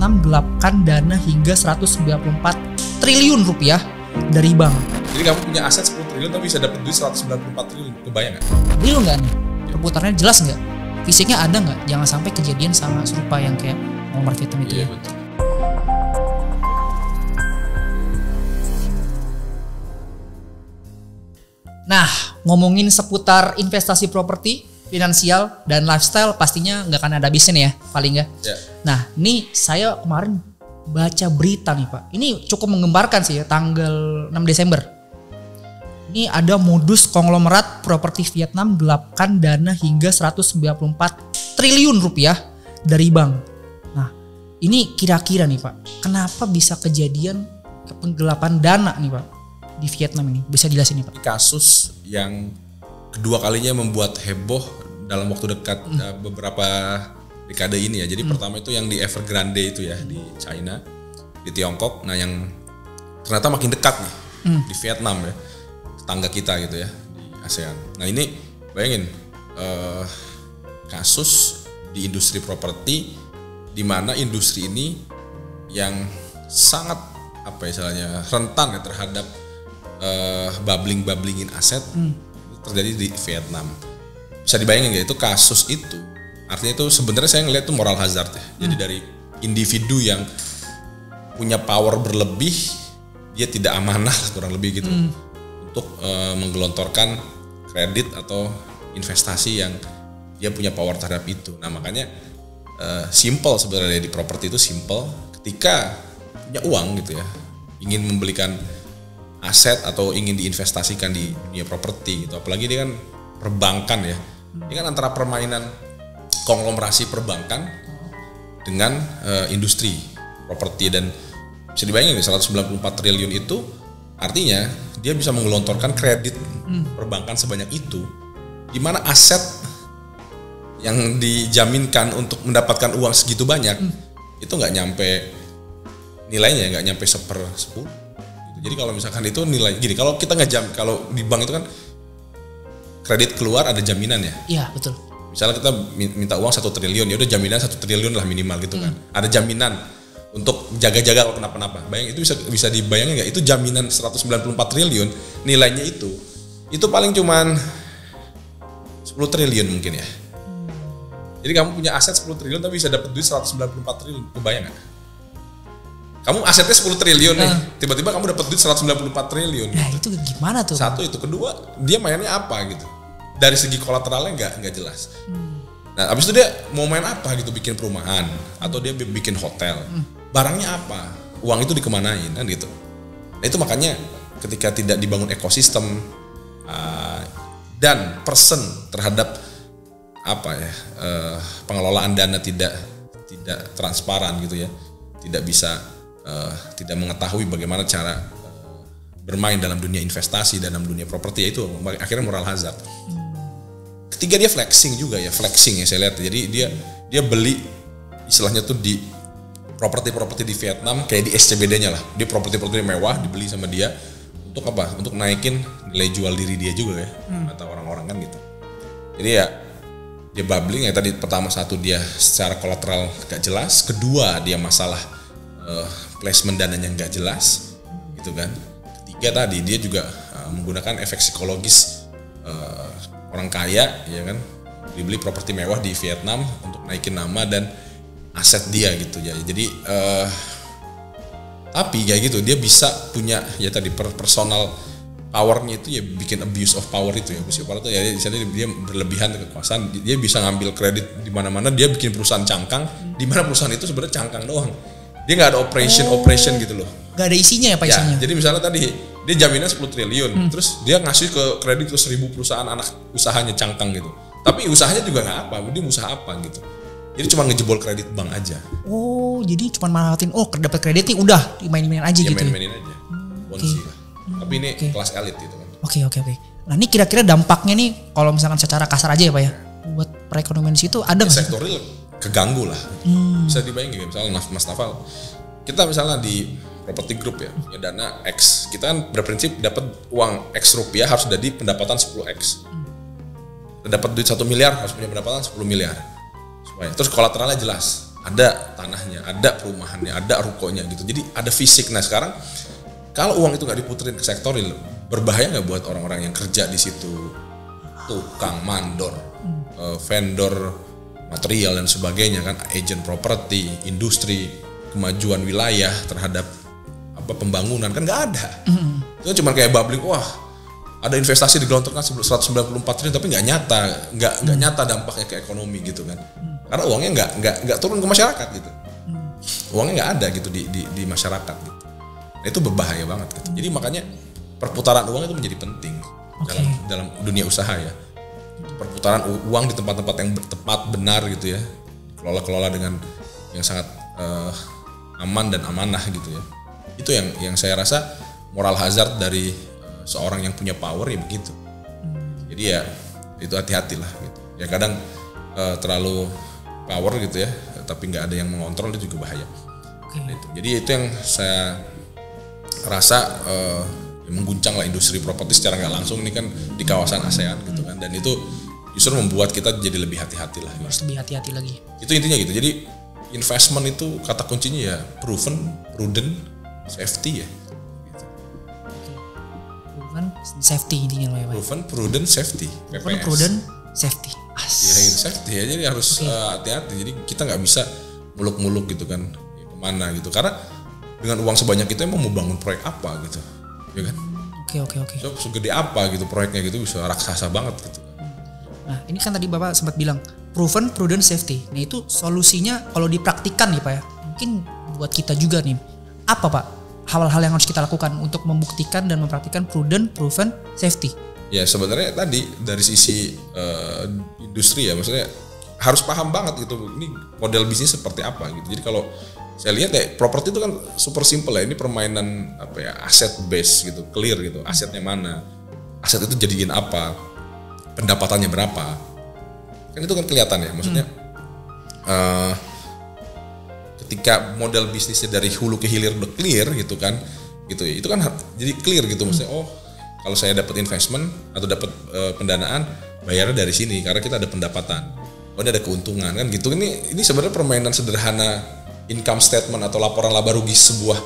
Vietnam gelapkan dana hingga 194 triliun rupiah dari bank. Jadi kamu punya aset 10 triliun tapi bisa dapat duit 194 triliun, kebayang nggak? Real nggak nih? Perputarannya jelas nggak? Fisiknya ada nggak? Jangan sampai kejadian sama serupa yang kayak Muammar Vietnam itu. Iya, Ya. betul. Nah, ngomongin seputar investasi properti, finansial, dan lifestyle pastinya nggak akan ada habisnya nih ya, paling nggak. Ya. Nah, ini saya kemarin baca berita nih Pak. Ini cukup menggembarkan sih ya, tanggal 6 Desember. Ini ada modus konglomerat properti Vietnam gelapkan dana hingga 194 triliun rupiah dari bank. Nah, ini kira-kira nih Pak, kenapa bisa kejadian penggelapan dana nih Pak di Vietnam ini? Bisa jelasin nih Pak? Kasus yang kedua kalinya membuat heboh dalam waktu dekat beberapa dekade ini ya. Jadi pertama itu yang di Evergrande itu ya di China, di Tiongkok. Nah yang ternyata makin dekat nih di Vietnam ya, tetangga kita gitu ya di ASEAN. Nah ini bayangin kasus di industri properti di mana industri ini yang sangat apa istilahnya rentan ya terhadap bubbling-bubblingin aset terjadi di Vietnam. Bisa dibayangin nggak itu kasus itu? Artinya itu sebenarnya saya ngelihat itu moral hazard ya. Jadi dari individu yang punya power berlebih, dia tidak amanah kurang lebih gitu untuk menggelontorkan kredit atau investasi yang dia punya power terhadap itu. Nah makanya simple sebenarnya di properti itu simple. Ketika punya uang gitu ya, ingin membelikan aset atau ingin diinvestasikan di dunia properti gitu. Apalagi dia kan perbankan ya. Ini kan antara permainan konglomerasi perbankan dengan industri properti dan bisa dibayangin 194 triliun itu artinya dia bisa menggelontorkan kredit perbankan sebanyak itu di mana aset yang dijaminkan untuk mendapatkan uang segitu banyak itu nggak nyampe nilainya, nggak nyampe 1/10. Jadi kalau misalkan itu nilai gini, kalau kita kalau di bank itu kan kredit keluar ada jaminan ya. Iya betul. Misalnya kita minta uang 1 triliun, ya udah jaminan 1 triliun lah minimal gitu kan. Ada jaminan untuk jaga-jaga kalau kenapa-napa. Bayang itu bisa dibayangin nggak? Itu jaminan 194 triliun nilainya itu paling cuman 10 triliun mungkin ya. Jadi kamu punya aset 10 triliun tapi bisa dapat duit 194 triliun, kebayang nggak? Kamu asetnya 10 triliun nih, tiba-tiba kamu dapat duit 194 triliun. Nah itu gimana tuh? Satu itu, kedua dia mainnya apa gitu. Dari segi kolateralnya nggak jelas. Nah abis itu dia mau main apa gitu, bikin perumahan atau dia bikin hotel. Barangnya apa? Uang itu dikemanain kan gitu. Nah itu makanya ketika tidak dibangun ekosistem dan person terhadap apa ya pengelolaan dana tidak transparan gitu ya, tidak bisa tidak mengetahui bagaimana cara bermain dalam dunia investasi, dalam dunia properti, itu akhirnya moral hazard. Ketiga dia flexing juga ya, flexing ya saya lihat. Jadi dia beli istilahnya tuh di properti di Vietnam kayak di SCBD-nya lah. Dia properti mewah dibeli sama dia untuk apa? Untuk naikin nilai jual diri dia juga ya, kata orang-orang kan gitu. Jadi ya dia bubbling ya tadi, pertama satu dia secara kolateral gak jelas, kedua dia masalah placement dananya nggak jelas gitu kan, ketiga tadi dia juga menggunakan efek psikologis orang kaya ya kan, dibeli properti mewah di Vietnam untuk naikin nama dan aset dia gitu ya. Jadi tapi kayak gitu dia bisa punya ya tadi personal powernya itu ya, bikin abuse of power itu ya, abuse of power itu ya misalnya dia berlebihan kekuasaan, dia bisa ngambil kredit di mana-mana, dia bikin perusahaan cangkang di mana perusahaan itu sebenarnya cangkang doang. Dia nggak ada operation gitu loh. Nggak ada isinya ya Pak ya, isinya? Jadi misalnya tadi dia jaminan 10 triliun, terus dia ngasih ke kredit ke 1000 perusahaan anak usahanya cangkang gitu. Tapi usahanya juga nggak apa, dia usaha apa gitu. Jadi cuma ngejebol kredit bank aja. Oh, jadi cuma manfaatin dapat kredit nih udah dimain-mainin aja ya, gitu. Main-mainin aja. Bonsi lah. Tapi ini kelas elit gitu kan. Oke. Nah ini kira-kira dampaknya nih kalau misalkan secara kasar aja ya Pak ya, buat perekonomian di situ ada nggak? Sektor real keganggu lah. Bisa dibayangin misalnya Mas Naval, kita misalnya di property group ya, punya dana X, kita kan berprinsip dapat uang X rupiah harus jadi pendapatan 10X. Dapat duit 1 miliar harus punya pendapatan 10 miliar. Supaya terus kolateralnya jelas. ada tanahnya, ada perumahannya, ada rukonya gitu. Jadi ada fisik. Nah sekarang kalau uang itu nggak diputerin ke sektor real, berbahaya nggak buat orang-orang yang kerja di situ, tukang, mandor, vendor material dan sebagainya kan, agent properti, industri, kemajuan wilayah terhadap pembangunan kan nggak ada. Itu cuma kayak bubbling, wah ada investasi digelontorkan 194 triliun tapi nggak nyata dampaknya ke ekonomi gitu kan. Karena uangnya nggak turun ke masyarakat gitu. Uangnya nggak ada gitu di masyarakat gitu. Nah, itu berbahaya banget gitu. Jadi makanya perputaran uang itu menjadi penting dalam dunia usaha ya. Perputaran uang di tempat-tempat yang tepat, benar gitu ya. Kelola dengan yang sangat aman dan amanah gitu ya. Itu yang saya rasa moral hazard dari seorang yang punya power ya begitu. Jadi ya itu hati-hatilah gitu. Ya kadang terlalu power gitu ya, tapi nggak ada yang mengontrol itu juga bahaya. Gitu. Jadi itu yang saya rasa mengguncang lah industri properti secara nggak langsung ini kan di kawasan ASEAN gitu kan, dan itu justru membuat kita jadi lebih hati-hati lah. Harus lebih hati-hati lagi. Itu intinya gitu. Jadi investment itu kata kuncinya ya proven, prudent, safety ya. Gitu. Proven, safety intinya loh ya Pak. Proven, prudent, safety. Proven, prudent, safety. Ya itu safety ya. Jadi harus hati-hati. Jadi kita nggak bisa muluk-muluk gitu kan ya, kemana gitu. Karena dengan uang sebanyak itu emang mau bangun proyek apa gitu, ya kan? Oke. So, segede apa gitu proyeknya gitu bisa raksasa banget gitu. Nah ini kan tadi Bapak sempat bilang proven, prudent, safety. Nah itu solusinya kalau dipraktikkan nih Pak ya, mungkin buat kita juga nih, apa Pak hal-hal yang harus kita lakukan untuk membuktikan dan mempraktikkan prudent, proven, safety? Ya sebenarnya tadi dari sisi industri ya, maksudnya harus paham banget gitu ini model bisnis seperti apa gitu. Jadi kalau saya lihat ya properti itu kan super simple ya, ini permainan aset base gitu, clear gitu, asetnya mana, aset itu jadiin apa, pendapatannya berapa, kan itu kan kelihatan ya, maksudnya ketika model bisnisnya dari hulu ke hilir udah clear gitu kan, gitu ya, itu kan jadi clear gitu, maksudnya oh kalau saya dapat investment atau dapat pendanaan bayarnya dari sini karena kita ada pendapatan, oh ini ada keuntungan kan gitu. Ini sebenarnya permainan sederhana income statement atau laporan laba rugi sebuah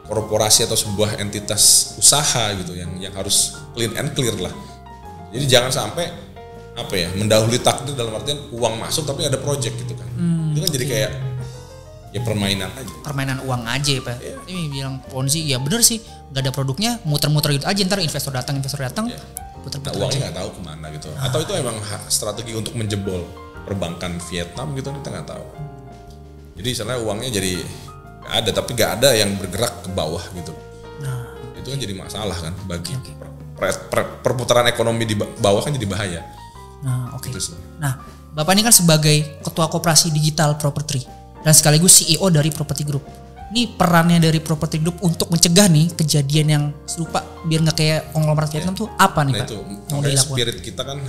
korporasi atau sebuah entitas usaha gitu yang harus clean and clear lah. Jadi jangan sampai mendahului takdir dalam artian uang masuk tapi ada project gitu kan. Itu kan jadi kayak ya permainan aja. Permainan uang aja ya Pak. Yeah. Ini bilang Ponzi ya bener sih, nggak ada produknya, muter-muter gitu aja, ntar investor datang, yeah. Puter-puter uangnya nggak tahu kemana gitu. Atau itu emang strategi untuk menjebol perbankan Vietnam gitu, kita nggak tahu. Jadi sebenarnya uangnya jadi nggak ada, tapi nggak ada yang bergerak ke bawah gitu. Nah, itu kan jadi masalah kan bagi perputaran ekonomi di bawah kan jadi bahaya. Nah, oke. Nah, Bapak ini kan sebagai Ketua Koperasi Digital Property dan sekaligus CEO dari Property Group. Ini perannya dari Property Group untuk mencegah nih kejadian yang serupa biar nggak kayak konglomerat Vietnam tuh apa nih Pak? Itu makanya spirit kita kan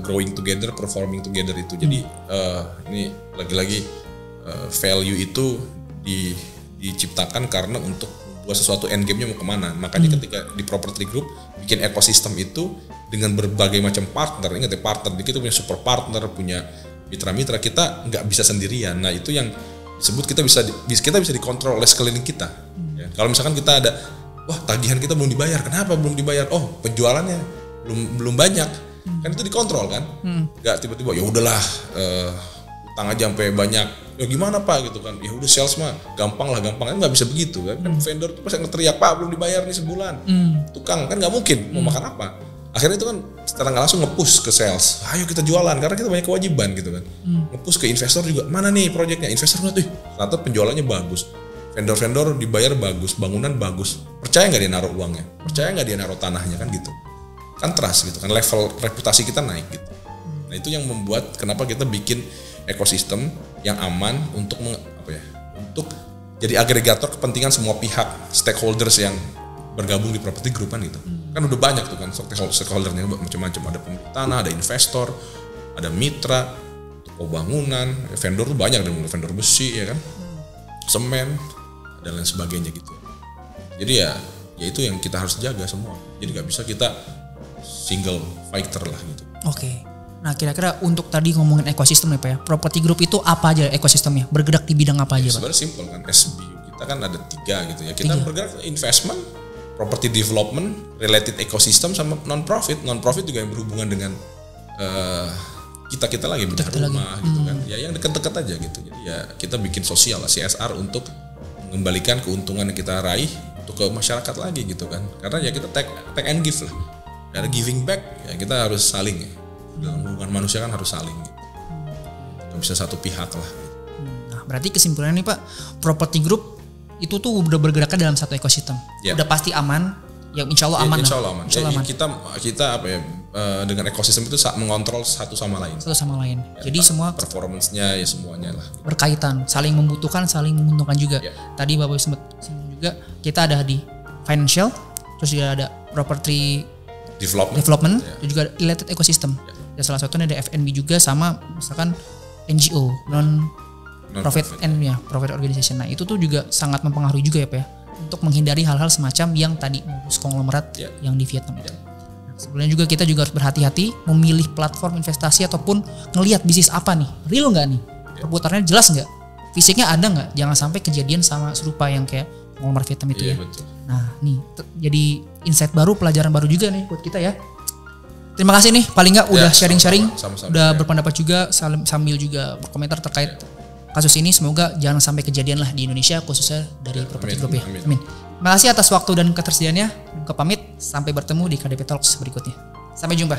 growing together, performing together itu. Jadi ini lagi-lagi value itu diciptakan karena untuk buat sesuatu end game-nya mau kemana. Makanya ketika di Property Group bikin ekosistem itu dengan berbagai macam partner. Ingat ya, partner, kita punya super partner, punya mitra-mitra, kita nggak bisa sendirian. Nah itu yang disebut kita bisa dikontrol oleh sekeliling kita. Ya, kalau misalkan kita ada, wah tagihan kita belum dibayar, kenapa belum dibayar? Oh penjualannya belum banyak, kan itu dikontrol kan? Nggak tiba-tiba ya udahlah utang aja sampai banyak. Ya gimana Pak gitu kan? Ya udah sales mah gampang lah, kan nggak bisa begitu kan? Vendor tuh pasti ngeteriak, Pak belum dibayar nih sebulan. Tukang kan nggak mungkin mau makan apa? Akhirnya itu kan secara nggak langsung nge-push ke sales. Ayo kita jualan karena kita banyak kewajiban gitu kan. Nge-push ke investor juga. Mana nih proyeknya? Investor tuh ternyata penjualannya bagus. Vendor-vendor dibayar bagus, bangunan bagus. Percaya nggak dia naruh uangnya? Percaya nggak dia naruh tanahnya kan gitu? Kan trust gitu kan, level reputasi kita naik gitu. Nah itu yang membuat kenapa kita bikin ekosistem yang aman untuk untuk jadi agregator kepentingan semua pihak, stakeholders yang bergabung di Property Group kan gitu. Kan udah banyak tuh kan stakeholdernya macam-macam, ada pemilik tanah, ada investor, ada mitra, toko bangunan, vendor tuh banyak, ada vendor besi ya kan, semen dan lain sebagainya gitu. Jadi ya itu yang kita harus jaga semua. Jadi nggak bisa kita single fighter lah gitu. Oke. Nah kira-kira untuk tadi ngomongin ekosistem ya Pak ya, Property Group itu apa aja ekosistemnya? Bergerak di bidang apa aja Pak? Sebenarnya simpel kan, SBU kita kan ada 3 gitu ya. Kita bergerak investment, property development, related ecosystem, sama non-profit. Non-profit juga yang berhubungan dengan kita lagi bedah rumah gitu kan. Ya yang dekat-dekat aja gitu. Jadi ya kita bikin sosial lah, CSR untuk mengembalikan keuntungan yang kita raih untuk ke masyarakat lagi gitu kan. Karena ya kita take and give lah. Karena giving back ya kita harus saling ya. Dalam hubungan manusia kan harus saling gitu. Gak bisa satu pihak lah. Nah berarti kesimpulannya nih Pak, Property Group itu tuh udah bergeraknya dalam satu ekosistem. Udah pasti aman, ya insya Allah aman. Insya Allah aman. Kita apa ya, dengan ekosistem itu mengontrol satu sama lain. Ya, jadi semua performance-nya ya semuanya lah. Berkaitan, saling membutuhkan, saling menguntungkan juga. Tadi Bapak sempat singgung juga, kita ada di financial, terus juga ada property development, dan juga related ecosystem. Dan salah satunya ada F&B juga, sama misalkan NGO, non-profit profit organization. Nah itu tuh juga sangat mempengaruhi juga ya Pak ya, untuk menghindari hal-hal semacam yang tadi modus konglomerat yang di Vietnam itu. Sebenarnya juga kita juga harus berhati-hati memilih platform investasi ataupun ngelihat bisnis apa nih, real nggak nih, perputarannya jelas nggak, fisiknya ada nggak, jangan sampai kejadian sama serupa yang kayak konglomerat Vietnam itu ya. Betul. Nah nih jadi insight baru, pelajaran baru juga nih buat kita ya. Terima kasih nih paling nggak udah sharing-sharing, udah berpendapat juga sambil juga berkomentar terkait kasus ini. Semoga jangan sampai kejadian lah di Indonesia khususnya dari Property Group ya. Amin. Terima kasih atas waktu dan ketersediaannya. Pamit, sampai bertemu di KDP Talks berikutnya. Sampai jumpa.